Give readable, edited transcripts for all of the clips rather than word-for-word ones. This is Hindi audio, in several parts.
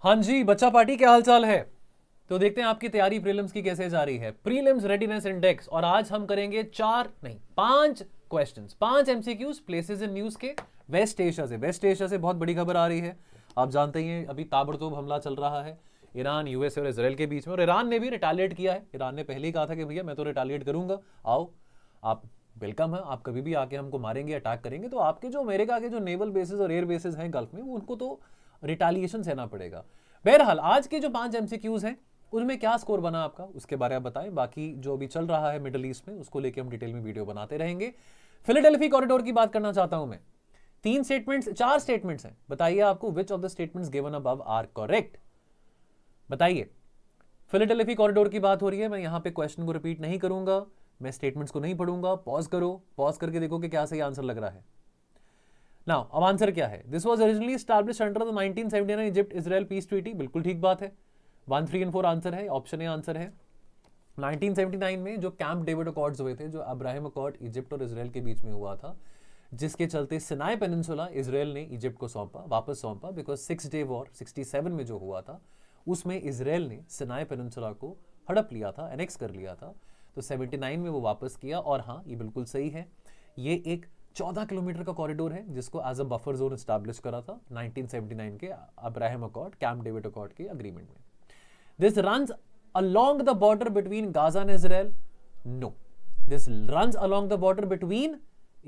हाँ जी, बच्चा पार्टी क्या हालचाल है। तो देखते हैं आपकी तैयारी प्रीलिम्स की कैसे जा रही है। प्रीलिम्स रेडीनेस इंडेक्स, और आज हम करेंगे 4 नहीं 5 questions, 5 MCQs places in news के वेस्ट एशिया से। वेस्ट एशिया से बहुत बड़ी खबर आ रही है। आप जानते ही हैं अभी ताबड़तोड़ हमला चल रहा है ईरान, यूएसए और इसराइल के बीच में, और ईरान ने भी रिटालिएट किया है। ईरान ने पहले ही कहा था कि भैया मैं तो रिटालिएट करूंगा, आओ आप वेलकम है, आप कभी भी आके हमको मारेंगे, अटैक करेंगे। तो आपके जो अमेरिका के जो नेवल बेसिस और एयर बेसिस हैं गल्फ में, उनको तो रिटालिएशन सहना पड़ेगा। बहरहाल आज के जो 5 एमसीक्यूज हैं उनमें क्या स्कोर बना आपका, उसके बारे में बताएं। बाकी जो अभी चल रहा है मिडिल ईस्ट में, उसको लेके हम डिटेल में वीडियो बनाते रहेंगे। फिलाडेल्फी कॉरिडोर की बात करना चाहता हूं मैं। 4 स्टेटमेंट्स हैं, बताइए आपको which of the statements given above are correct. बताइए। फिलाडेल्फी कॉरिडोर की बात हो रही है। मैं यहां पे क्वेश्चन को रिपीट नहीं करूंगा, मैं स्टेटमेंट्स को नहीं पढ़ूंगा। पॉज करो, पॉज करके देखो कि क्या सही आंसर लग रहा है। नाउ अब आंसर क्या है। This was originally established under the 1979 Egypt Israel peace treaty. बिल्कुल ठीक बात है। 1, 3 और 4 आंसर है, ऑप्शन ए आंसर है। 1979 में जो कैंप डेविड अकॉर्ड्स हुए थे, जो अब्राहम अकॉर्ड इजिप्ट और इसराइल के बीच में हुआ था, जिसके चलते सिनाई पेनिनसुला इसराइल ने इजिप्ट को सौंपा, वापस सौंपा, बिकॉज 6 डे वॉर 67 में जो हुआ था उसमें इसराइल ने सिनाई पेनिनसुला को हड़प लिया था, एनेक्स कर लिया था। तो 79 में वो वापस किया। और हाँ, ये बिल्कुल सही है, ये एक 14 किलोमीटर का कॉरिडोर है जिसको as a buffer zone establish करा था 1979 के Abraham accord, camp David accord के अग्रीमेंट में। This runs along the border between Gaza and Israel? No. This runs along the border between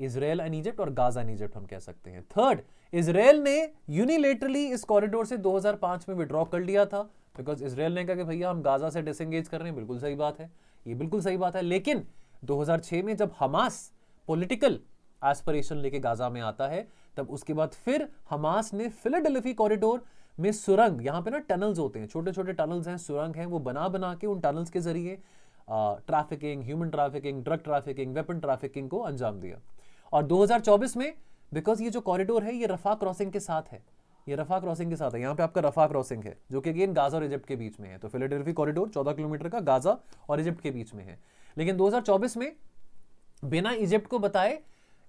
Israel and Egypt, और Gaza and Egypt हम कह सकते हैं। थर्ड, इसराइल ने यूनिलेटरली इस कॉरिडोर से 2005 में विड्रॉ कर लिया था, बिकॉज इसराइल ने कहा कि भैया हम गाजा से डिसएंगेज कर रहे हैं। बिल्कुल सही बात है, ये बिल्कुल सही बात है। लेकिन 2006 में जब हमास पॉलिटिकल एस्पिरेशन लेके गाजा में आता है, तब उसके बाद फिर हमास ने फिलाडेल्फी कॉरिडोर में सुरंग, यहां पे ना टनल्स होते हैं, छोटे छोटे टनल्स हैं, सुरंग हैं, वो बना बना के उन टनल्स के जरिए trafficking, human trafficking, drug trafficking, weapon trafficking को अंजाम दिया। और 2024 में, बिकॉज ये जो कॉरिडोर है ये रफा क्रॉसिंग के साथ है, ये रफा क्रॉसिंग के साथ है, यहाँ पे आपका रफा क्रॉसिंग है जो कि अगेन गाजा और इजिप्ट के बीच में है। तो फिलाडेल्फी कॉरिडोर 14 किलोमीटर का गाजा और इजिप्ट के बीच में है। लेकिन 2024 में बिना इजिप्ट को बताए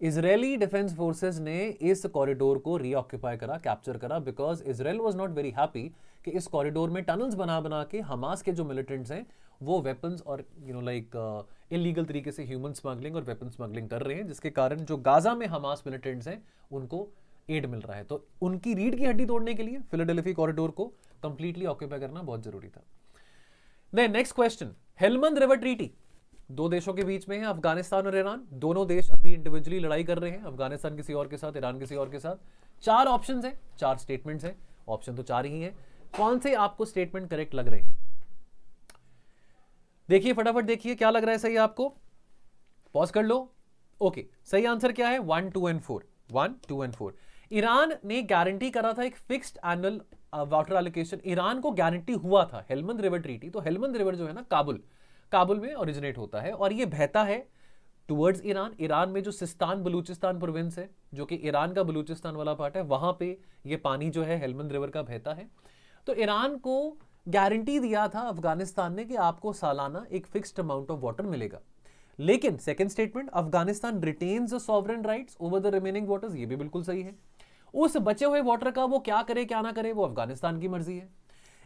इजरायली डिफेंस फोर्सेस ने इस कॉरिडोर को रीऑक्यूपाई करा, कैप्चर करा, because Israel was not very happy कि इस कॉरिडोर में टनल्स बना बना के हमास के जो मिलिटेंट्स हैं वो वेपन्स और इलीगल तरीके से ह्यूमन स्मगलिंग और वेपन स्मगलिंग कर रहे हैं, जिसके कारण जो गाजा में हमास मिलिटेंट्स हैं उनको एड मिल रहा है। तो उनकी रीढ़ की हड्डी तोड़ने के लिए फिलाडेल्फी कॉरिडोर को कंप्लीटली ऑक्यूपाई करना बहुत जरूरी था। Next question, Helmand river treaty दो देशों के बीच में है, अफगानिस्तान और ईरान। दोनों देश अभी इंडिविजुअली लड़ाई कर रहे हैं, अफगानिस्तान किसी और के साथ, ईरान किसी और के साथ। 4 ऑप्शंस हैं, 4 स्टेटमेंट्स हैं, ऑप्शन तो 4 ही हैं। कौन से आपको स्टेटमेंट करेक्ट लग रहे हैं? देखिए फटाफट, देखिए क्या लग रहा है सही आपको। पॉज कर लो। ओके, सही आंसर क्या है? 1, 2 एंड 4। 1, 2 एंड 4। ईरान ने गारंटी करा था एक fixed annual water allocation. Iran को गारंटी हुआ था हेलमंद रिवर ट्रीटी। तो हेलमंद रिवर जो है ना, काबुल में ओरिजिनेट होता है और ये बहता है टुवर्ड्स ईरान। ईरान में जो सिस्तान बलूचिस्तान प्रोविंस है, जो कि ईरान का बलूचिस्तान वाला पार्ट है, वहां पे ये पानी जो है हेलमंद रिवर का बहता है। तो ईरान को गारंटी दिया था अफगानिस्तान ने कि आपको सालाना एक फिक्स्ड अमाउंट ऑफ वाटर मिलेगा। लेकिन second statement, Afghanistan retains the sovereign rights over the remaining waters, ये भी बिल्कुल सही है। उस बचे हुए वाटर का वो क्या करे क्या ना करे वो अफगानिस्तान की मर्जी है।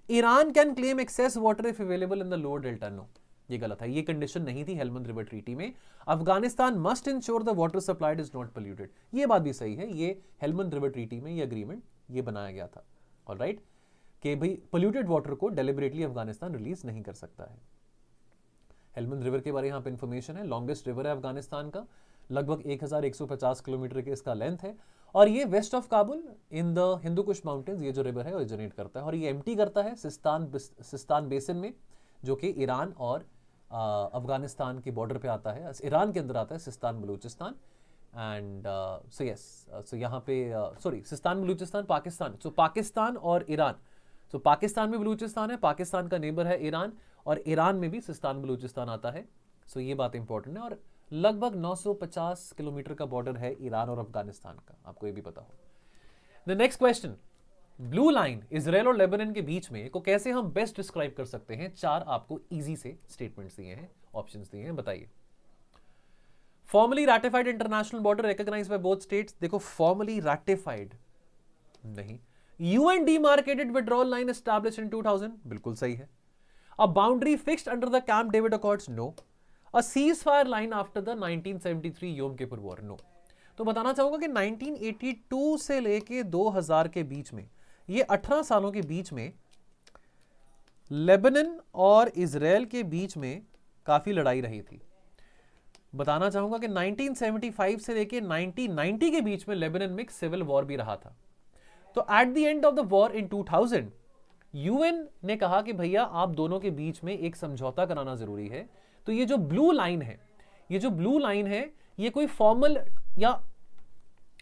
Iran can claim access water if available in the lower delta, no, ये गलत है, ये कंडीशन नहीं थी हेलमंद रिवर ट्रीटी में। Afghanistan must ensure the water supplied is not polluted, ये बात भी सही है। ये हेलमंद रिवर ट्रीटी में ये अग्रीमेंट ये बनाया गया था, ऑलराइट, कि भाई पोल्यूटेड वाटर को डेलिबरेटली अफगानिस्तान रिलीज नहीं कर सकता है। हेलमंद रिवर के बारे में यहाँ पे इंफॉर्मेशन है, लॉन्गेस्ट रिवर है अफगानिस्तान का, लगभग 1150 किलोमीटर के इसका लेंथ है, और ये west of Kabul in the Hindu Kush mountains ये जो रिवर है ओरिजिनेट करता है, और ये एम्प्टी करता है सिस्तान बेसिन में, जो कि ईरान और अफगानिस्तान की बॉर्डर पे आता है, ईरान के अंदर आता है, Sistan Balochistan. And so yes, so यहाँ पे सॉरी, सिस्तान बलूचिस्तान पाकिस्तान, सो पाकिस्तान और ईरान, सो पाकिस्तान में बलूचिस्तान है, पाकिस्तान का नेबर है ईरान, और ईरान में भी सिस्तान बलूचिस्तान आता है। सो ये बात इंपॉर्टेंट है, और लगभग 950 किलोमीटर का बॉर्डर है ईरान और अफगानिस्तान का, आपको ये भी पता हो। The next question, blue line Israel और लेबनान के बीच में को कैसे हम बेस्ट डिस्क्राइब कर सकते हैं? 4 आपको इजी से स्टेटमेंट्स दिए हैं, ऑप्शंस दिए हैं, बताइए। Formally ratified international border recognised by both states, देखो फॉर्मली रैटिफाइड नहीं, UN demarcated withdrawal line established in 2000, बिल्कुल सही है। A boundary fixed under the Camp David Accords, no. A cease fire line after the 1973 Yom Kippur war, no. तो बताना चाहूंगा कि 1982 से लेके 2000 के बीच में, ये 18 सालों के बीच में लेबनान और इजराइल के बीच में काफी लड़ाई रही थी। बताना चाहूंगा कि 1975 से लेके 1990 के बीच में लेबनान में सिविल वॉर भी रहा था। तो at the end of the war in 2000 UN ने कहा कि भैया आप दोनों के बीच में एक समझौता कराना जरूरी है। तो ये जो ब्लू लाइन है, ये जो ब्लू लाइन है, ये कोई फॉर्मल, या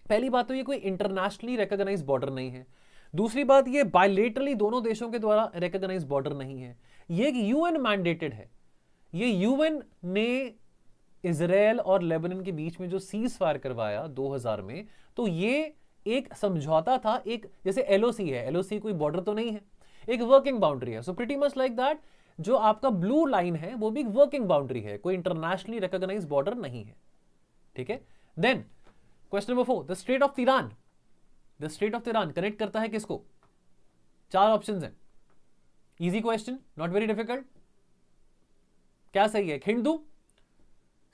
पहली बात तो ये कोई इंटरनेशनली रिकॉग्नाइज बॉर्डर नहीं है। दूसरी बात, ये बायलेटरली दोनों देशों के द्वारा रिकॉग्नाइज बॉर्डर नहीं है। ये एक यूएन मैंडेटेड है। ये यूएन ने इजराइल और लेबनान के बीच में जो सीज फायर करवाया 2000 में, तो ये एक समझौता था। एक जैसे एलओसी है, एलओसी कोई बॉर्डर तो नहीं है, एक वर्किंग बाउंड्री है। So pretty much like that, जो आपका ब्लू लाइन है वो भी एक वर्किंग बाउंड्री है, कोई इंटरनेशनली रिकॉग्नाइज बॉर्डर नहीं है। ठीक है। Then question number 4, the strait of Tiran. The strait of Tiran connect करता है किसको? 4 ऑप्शंस हैं। Easy question, not very difficult. क्या सही है? हिंदू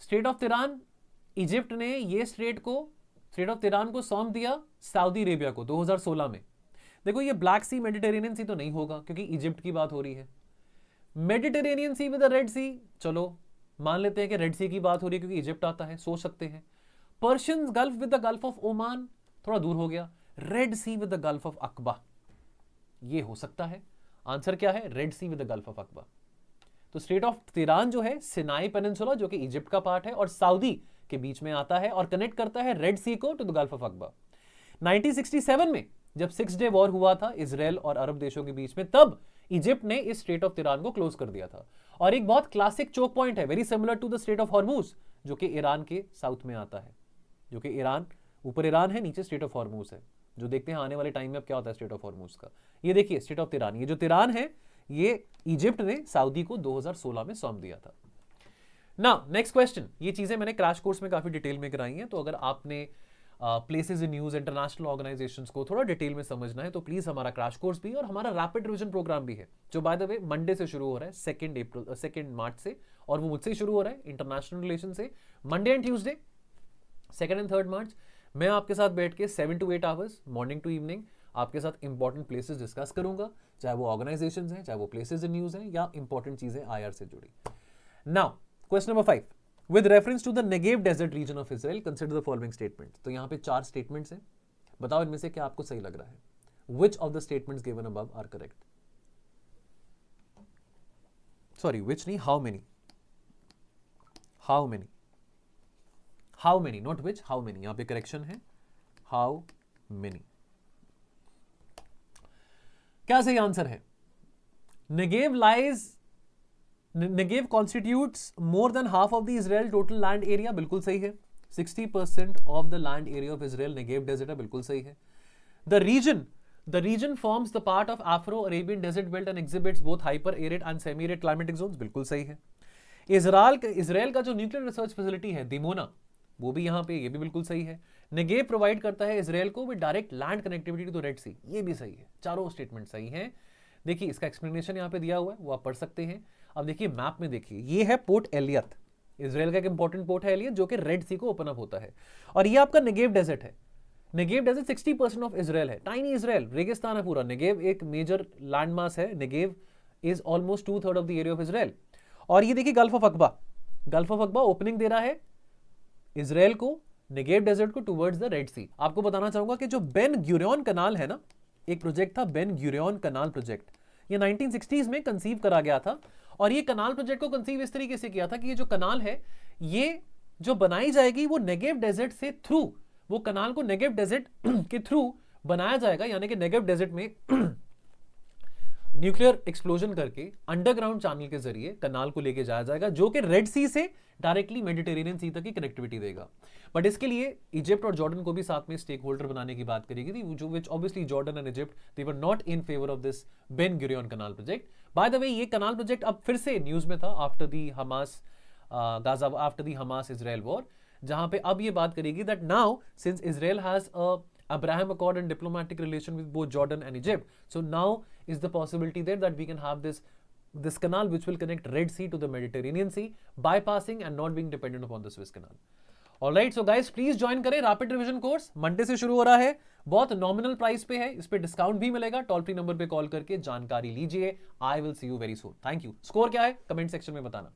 स्ट्रेट ऑफ तिरान, इजिप्ट ने ये स्ट्रेट ऑफ तिरान को सौंप दिया सऊदी अरेबिया को 2016 में। देखो ये ब्लैक सी मेडिटेरेनियन सी तो नहीं होगा क्योंकि इजिप्ट की बात हो रही है। Mediterranean Sea with the Red Sea, चलो मान लेते हैं कि रेड सी की बात हो रही है क्योंकि इजिप्ट आता है, सोच सकते हैं। Persian Gulf with the Gulf of Oman, थोड़ा दूर हो गया। Red Sea with the Gulf of Aqaba, ये हो सकता है। आंसर क्या है? Red Sea with the Gulf of Aqaba. तो स्ट्रेट ऑफ तिरान जो है सिनाई पेनिनसुला, जो कि इजिप्ट का पार्ट है और सऊदी के बीच में आता है और कनेक्ट करता है रेड सी को टू द गल्फ ऑफ अकबा। 1967 में जब 6 डे वॉर हुआ था इजराइल और अरब देशों के बीच में, तब इजिप्ट ने इस स्ट्रेट ऑफ तिरान को क्लोज कर दिया था। और एक बहुत क्लासिक चोक पॉइंट है, very similar to the strait of Hormuz, जो कि ईरान के साउथ में आता है। जो कि ईरान, ऊपर ईरान है, नीचे स्ट्रेट ऑफ हॉर्मूज है। जो देखते हैं आने वाले टाइम में अब क्या होता है स्ट्रेट ऑफ हॉर्मूज का। ये देखिए स्ट्रेट ऑफ तिरान, ये जो तिरान है ये इजिप्ट ने सऊदी को 2016 में सौंप दिया था। नाउ नेक्स्ट क्वेश्चन, ये चीजें मैंने क्रैश कोर्स में काफी डिटेल में कराई हैं, तो अगर आपने places in news, international organisations को थोड़ा डिटेल में समझना है तो प्लीज हमारा क्रैश कोर्स भी और हमारा रैपिड रिवीजन प्रोग्राम भी है, जो बाय द वे मंडे से शुरू हो रहा है 2 मार्च से, और वो मुझसे शुरू हो रहा है इंटरनेशनल रिलेशन से। Monday and Tuesday 2 and 3 March मैं आपके साथ बैठ के 7 to 8 hours morning to evening आपके साथ इंपॉर्टेंट प्लेसेस डिस्कस करूंगा, चाहे वो ऑर्गेनाइजेशंस हैं, चाहे वो प्लेसेस इन न्यूज हैं, या इंपॉर्टेंट चीजें आईआर से जुड़ी। Now question number 5, with reference to the Negev desert region of Israel, consider the following statements। तो यहाँ पे 4 statements हैं, बताओ इनमें से क्या आपको सही लग रहा है। Which of the statements given above are correct? Sorry, which नहीं, how many? How many? How many, not which, how many। यहाँ पे correction है, how many। क्या सही आंसर है? Negev constitutes more than half of the Israel total land area, बिल्कुल सही है। 60% of the land area of Israel Negev desert है, बिल्कुल सही है। The region forms the part of Afro-Arabian desert belt and exhibits both hyper-arid and semi-arid climatic zones, बिल्कुल सही है। इजराइल का जो न्यूक्लियर रिसर्च फैसिलिटी है दिमोना, वो भी यहाँ पे, ये भी बिल्कुल सही है। नेगेव प्रोवाइड करता है इजराइल को with direct land connectivity to Red Sea, ये भी सही है। चारों स्टेटमेंट सही हैं। देखिए इसका एक्सप्लेनेशन यहाँ पे दिया हुआ है, वो आप पढ़ सकते हैं। अब देखिए मैप में देखिए, ये है पोर्ट एलियत, इजराइल का एक इंपॉर्टेंट पोर्ट है एलियत, जो कि रेड सी को ओपन अप होता है। और ये आपका नेगेव डेजर्ट है। नेगेव डेजर्ट 60% ऑफ इजराइल है, टाइनी इजराइल, रेगिस्तान है पूरा। नेगेव एक मेजर लैंड मास है, Negev is almost 2/3 of the area of Israel. और ये देखिए गल्फ ऑफ अकबा ओपनिंग दे रहा है इजराइल को, नेगेव डेजर्ट को टुवर्ड्स द रेड सी। आपको बताना चाहूंगा कि जो बेन गुरियन कनाल है ना, एक प्रोजेक्ट था बेन गुरियन कनाल प्रोजेक्ट, ये 1960s में कंसीव करा गया था। और ये कनाल प्रोजेक्ट को कंसीव इस तरीके से किया था कि ये जो कनाल है, ये जो बनाई जाएगी वो नेगेव डेजर्ट से थ्रू, वो कनाल को नेगेव डेजर्ट के थ्रू बनाया जाएगा, यानी कि नेगेव डेजर्ट में न्यूक्लियर एक्सप्लोजन करके अंडरग्राउंड चैनल के जरिए कनाल को लेके जाया जाएगा, जो कि रेड सी से डायरेक्टली मेडिटेरेनियन सी तक की कनेक्टिविटी देगा। बट इसके लिए इजिप्ट और जॉर्डन को भी साथ में स्टेक होल्डर बनाने की बात करी गई थी, जो which obviously Jordan and Egypt they were not in favour of this Ben Gurion canal project. By the way ये कनाल प्रोजेक्ट अब फिर से न्यूज में था after the Hamas Israel war, जहां पे अब ये बात करेगी that now since Israel has a Abraham Accord and diplomatic relation with both Jordan and Egypt. So now is the possibility there that we can have this canal which will connect Red Sea to the Mediterranean Sea, bypassing and not being dependent upon the Suez Canal. Alright so guys please join करें रैपिड रिवीजन कोर्स, मंडे से शुरू हो रहा है, बहुत नॉमिनल प्राइस पे है, इस पे डिस्काउंट भी मिलेगा, टोल फ्री नंबर पे कॉल करके जानकारी लीजिए. I will see you very soon. Thank you. Score क्या है कमेंट सेक्शन में बताना.